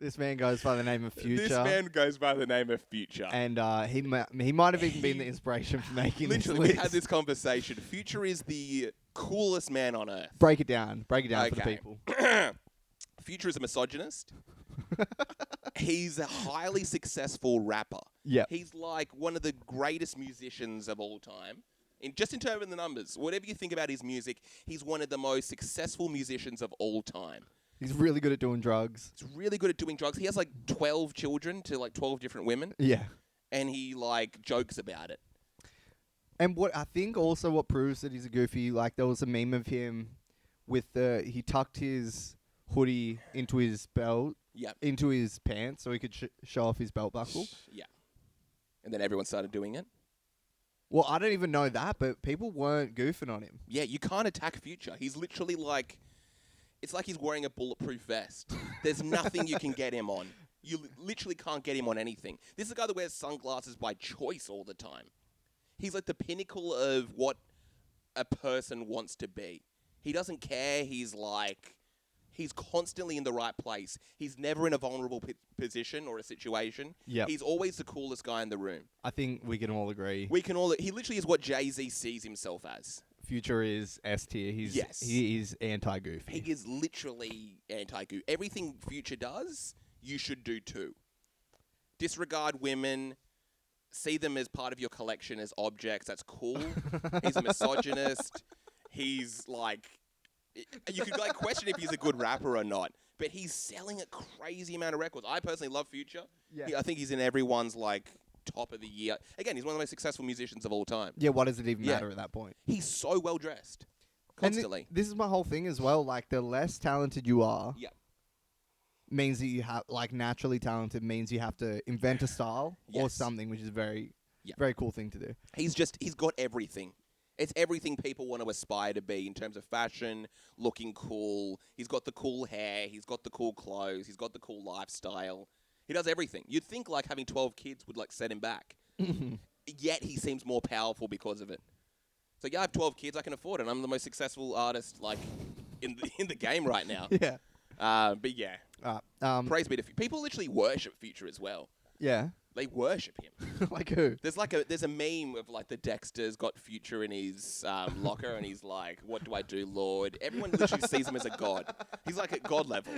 This man goes by the name of Future. This man goes by the name of Future. And he might have even been the inspiration for making Literally, this we had this conversation. Future is the coolest man on earth. Break it down. Break it down for the people. Future is a misogynist. He's a highly successful rapper. Yeah. He's like one of the greatest musicians of all time. Just in terms of the numbers, whatever you think about his music, he's one of the most successful musicians of all time. He's really good at doing drugs. He's really good at doing drugs. He has like 12 children to like 12 different women. Yeah. And he like jokes about it. And what I think also what proves that he's a goofy, like there was a meme of him with he tucked his hoodie into his belt, into his pants so he could show off his belt buckle. Yeah. And then everyone started doing it. Well, I don't even know that, but people weren't goofing on him. Yeah, you can't attack Future. He's literally like... It's like he's wearing a bulletproof vest. There's nothing you can get him on. You literally can't get him on anything. This is a guy that wears sunglasses by choice all the time. He's like the pinnacle of what a person wants to be. He doesn't care. He's constantly in the right place. He's never in a vulnerable position or a situation. Yep. He's always the coolest guy in the room. I think we can all agree. He literally is what Jay-Z sees himself as. Future is S tier. He is anti-goofy. He is literally anti-goofy. Everything Future does, you should do too. Disregard women. See them as part of your collection as objects. That's cool. He's a misogynist. He's like... You could like question if he's a good rapper or not. But he's selling a crazy amount of records. I personally love Future. Yeah. I think he's in everyone's like... top of the year. Again, he's one of the most successful musicians of all time. Yeah, what does it even matter at that point? He's so well dressed. Constantly. This is my whole thing as well. Like, the less talented you are, means that you have, like, naturally talented means you have to invent a style or something, which is a very cool thing to do. He's got everything. It's everything people want to aspire to be in terms of fashion, looking cool. He's got the cool hair. He's got the cool clothes. He's got the cool lifestyle. He does everything. You'd think like having 12 kids would like set him back. Yet he seems more powerful because of it. So yeah, I have 12 kids. I can afford it. I'm the most successful artist like in the game right now. Yeah. But yeah. Praise be to people literally worship Future as well. Yeah. They worship him. Like who? There's a meme of like the Dexter's got Future in his locker and he's like, "What do I do, Lord?" Everyone literally sees him as a god. He's like at god level.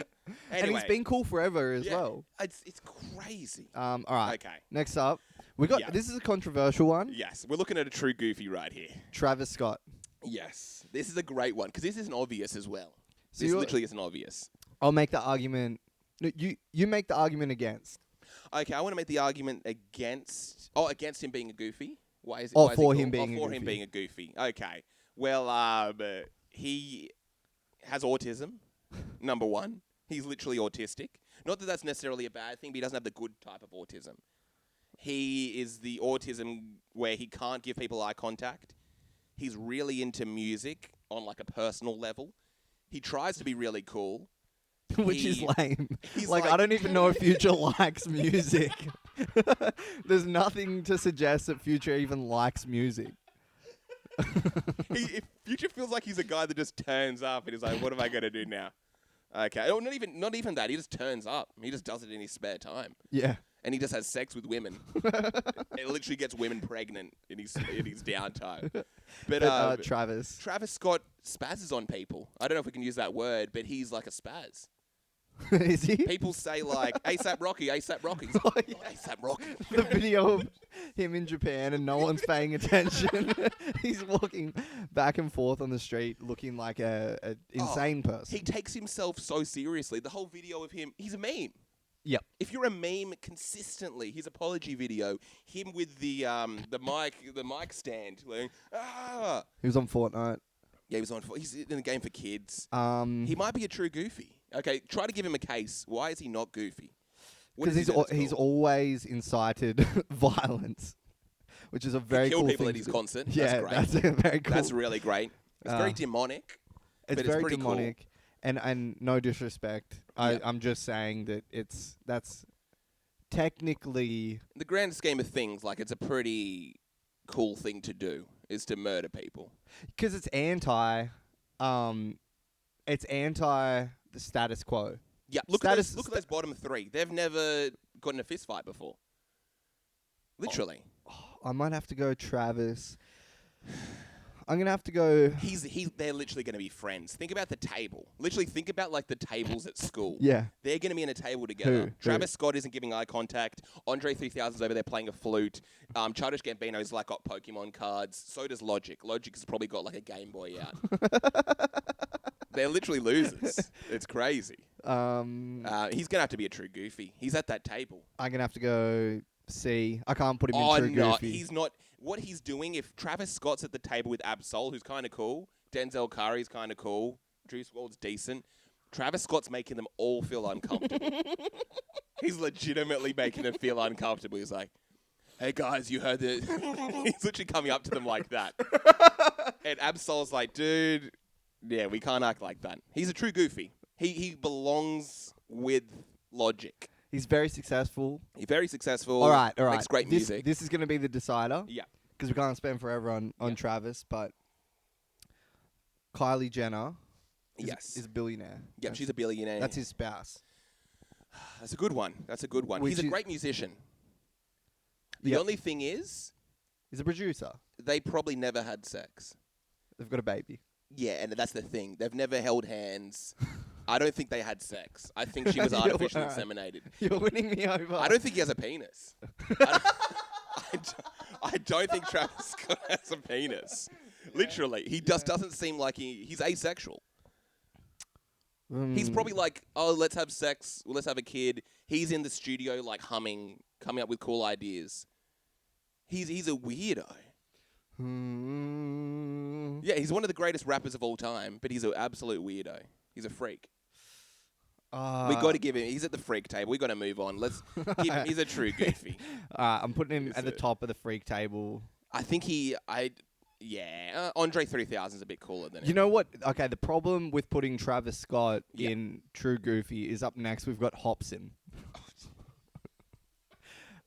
Anyway, and he's been cool forever as well. It's crazy. All right. Okay. Next up, we got this is a controversial one. Yes, we're looking at a true goofy right here. Travis Scott. Yes, this is a great one because this isn't obvious as well. So this literally isn't obvious. I'll make the argument. No, you make the argument against. Okay, I want to make the argument against him being a goofy. Why is it? Or for him being a goofy. him being a goofy. Okay. Well, he has autism. Number one, he's literally autistic. Not that that's necessarily a bad thing, but he doesn't have the good type of autism. He is the autism where he can't give people eye contact. He's really into music on like a personal level. He tries to be really cool. Which is lame. Like, I don't even know if Future likes music. There's nothing to suggest that Future even likes music. Future feels like he's a guy that just turns up and is like, what am I going to do now? Okay. Oh, not even that. He just turns up. He just does it in his spare time. Yeah. And he just has sex with women. It literally gets women pregnant in his downtime. But Travis Scott spazzes on people. I don't know if we can use that word, but he's like a spaz. Is he? People say like ASAP Rocky. Oh, yeah. ASAP Rocky. The video of him in Japan and no one's paying attention. He's walking back and forth on the street looking like a insane person. He takes himself so seriously. The whole video of him, he's a meme. Yep. If you're a meme consistently, his apology video, him with the mic stand, like, He was on Fortnite. Yeah, he's in the game for kids. He might be a true goofy. Okay, try to give him a case. Why is he not goofy? Because he's always incited violence, which is a very cool thing. He killed people at his concert. Yeah, that's great. That's very cool. That's really great. It's very demonic. It's but very pretty demonic. Cool. And no disrespect. I'm just saying that that's technically... the grand scheme of things, like, it's a pretty cool thing to do, is to murder people. Because it's anti the status quo. Yeah, look at those bottom three. They've never gotten a fist fight before. Literally. I might have to go Travis. I'm gonna have to go. They're literally gonna be friends. Think about the table. Literally think about like the tables at school. Yeah. They're gonna be in a table together. Who? Travis Scott isn't giving eye contact. Andre 3000's over there playing a flute. Childish Gambino's like got Pokemon cards. So does Logic. Logic has probably got like a Game Boy out. They're literally losers. It's crazy. He's gonna have to be a true goofy. He's at that table. I'm gonna have to go C. I can't put him in true goofy. He's not. What he's doing, if Travis Scott's at the table with Absol, who's kind of cool, Denzel Curry's kind of cool, Juice WRLD's decent, Travis Scott's making them all feel uncomfortable. He's legitimately making them feel uncomfortable. He's like, hey guys, you heard this? He's literally coming up to them like that. And Absol's like, dude, yeah, we can't act like that. He's a true goofy. He belongs with Logic. He's very successful. He's very successful. All right. Makes great music. This is going to be the decider. Yeah. Because we can't spend forever on Travis, but Kylie Jenner is a billionaire. Yeah, she's a billionaire. That's his spouse. That's a good one. He's a great musician. The only thing is... He's a producer. They probably never had sex. They've got a baby. Yeah, and that's the thing. They've never held hands. I don't think they had sex. I think she was artificially inseminated. You're winning me over. I don't think he has a penis. I don't think Travis Scott has a penis. Literally. He just doesn't seem like he's asexual. He's probably like, oh, let's have sex. Let's have a kid. He's in the studio like humming, coming up with cool ideas. He's a weirdo. Yeah, he's one of the greatest rappers of all time, but he's an absolute weirdo. He's a freak. We got to give him. He's at the freak table. We got to move on. Let's give him. He's a true goofy. I'm putting him at the top of the freak table. I think Andre 3000 is a bit cooler than him. You know what? Okay, the problem with putting Travis Scott in true goofy is up next. We've got Hobson.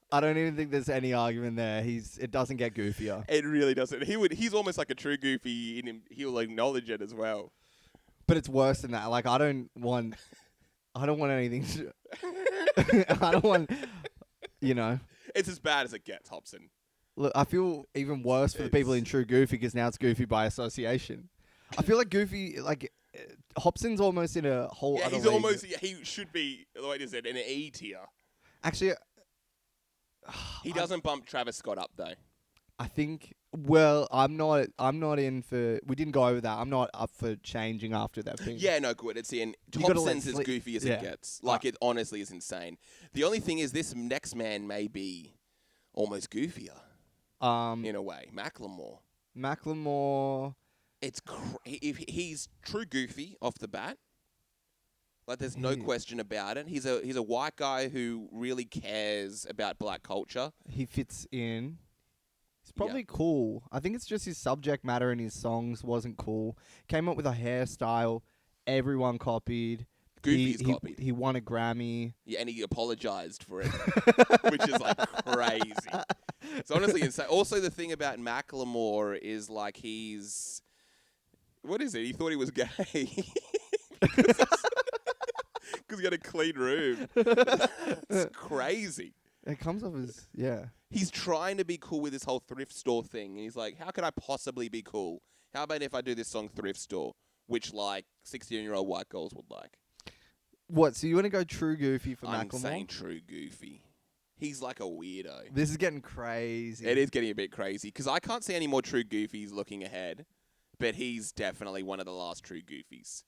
I don't even think there's any argument there. It doesn't get goofier. It really doesn't. He's almost like a true goofy in him. He'll acknowledge it as well. But it's worse than that. Like I don't want anything to, I don't want, It's as bad as it gets, Hobson. Look, I feel even worse for the people in true goofy because now it's goofy by association. I feel like goofy, Hobson's almost in a whole other league. He should be, the way it is, in an E tier. Actually, he doesn't bump Travis Scott up though. I think. Well, I'm not in for. We didn't go over that. I'm not up for changing after that thing. Yeah, no, good. It's in. Hobson's as goofy as it gets. It honestly is insane. The only thing is, this next man may be almost goofier. In a way, Macklemore. It's he's true goofy off the bat. Like, there's no question about it. He's a white guy who really cares about black culture. He fits in. He's probably cool. I think it's just his subject matter in his songs wasn't cool. Came up with a hairstyle everyone copied. Goofy's copied. He won a Grammy. Yeah, and he apologized for it, which is crazy. It's honestly insane. Also, the thing about Macklemore is he's... What is it? He thought he was gay. Because he had a clean room. It's crazy. It comes off as, He's trying to be cool with this whole thrift store thing. And he's like, how could I possibly be cool? How about if I do this song Thrift Store? Which, 16-year-old white girls would like. What, so you want to go true goofy for Macklemore? I'm saying true goofy. He's like a weirdo. This is getting crazy. It is getting a bit crazy. Because I can't see any more true goofies looking ahead. But he's definitely one of the last true goofies.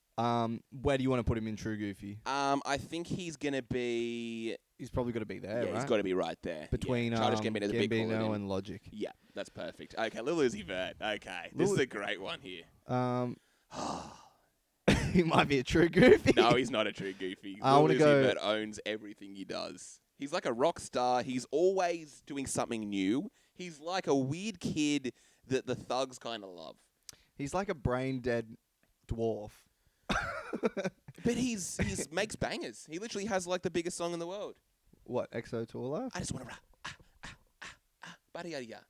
Where do you want to put him in true goofy? I think he's going to be... He's probably got to be there, right? He's got to be right there. Between Gambino and Logic. Yeah, that's perfect. Okay, Lil Uzi Vert. Okay, this is a great one here. He might be a true goofy. No, he's not a true goofy. Lil Uzi Vert owns everything he does. He's like a rock star. He's always doing something new. He's like a weird kid that the thugs kind of love. He's like a brain-dead dwarf. But he's makes bangers. He literally has the biggest song in the world. What, XO Tour Life? I just want to body yaddy yaddy.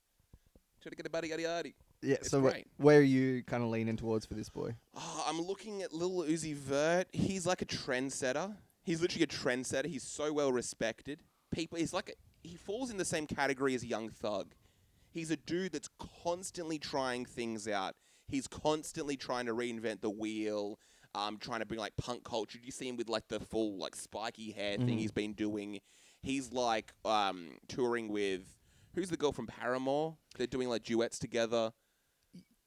Try to get a body yaddy yaddy. Yeah, it's so great. Where are you kind of leaning towards for this boy? Oh, I'm looking at Lil Uzi Vert. He's like a trendsetter. He's literally a trendsetter. He's so well respected. He falls in the same category as Young Thug. He's a dude that's constantly trying things out. He's constantly trying to reinvent the wheel, trying to bring like punk culture. You see him with like the full like spiky hair thing he's been doing. He's like touring with who's the girl from Paramore? They're doing like duets together.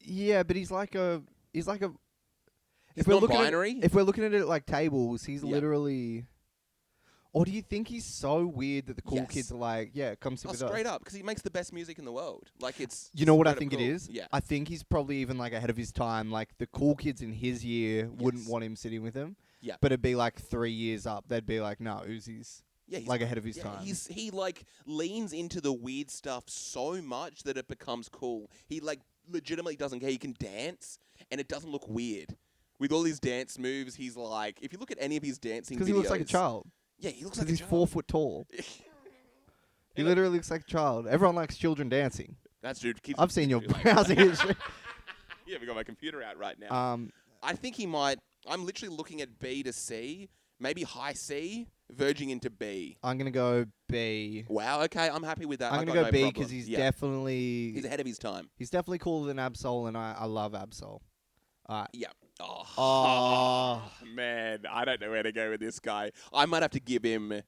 Yeah, but he's like a He's non-binary. If we're looking at it like tables, he's literally. Or do you think he's so weird that the cool kids are like, yeah, come sit with us? Straight up, because he makes the best music in the world. Like it's. You know what I think it is? Yeah. I think he's probably even like ahead of his time. Like the cool kids in his year wouldn't want him sitting with them. Yeah. But it'd be like 3 years up. They'd be like, no, Uzi's like ahead of his time. He like leans into the weird stuff so much that it becomes cool. He like legitimately doesn't care. He can dance, and it doesn't look weird. With all his dance moves, he's like, if you look at any of his dancing videos... Because he looks like a child. Yeah, he looks like a child. He's 4 foot tall. He literally looks like a child. Everyone likes children dancing. That's true. I've seen your browsing history. Yeah, I've got my computer out right now. I think he might... I'm literally looking at B to C, maybe high C, verging into B. I'm going to go B. Wow, okay, I'm happy with that. I'm going to go B because he's definitely... He's ahead of his time. He's definitely cooler than Absol, and I love Absol. Yeah. Oh, man, I don't know where to go with this guy. I might have to give him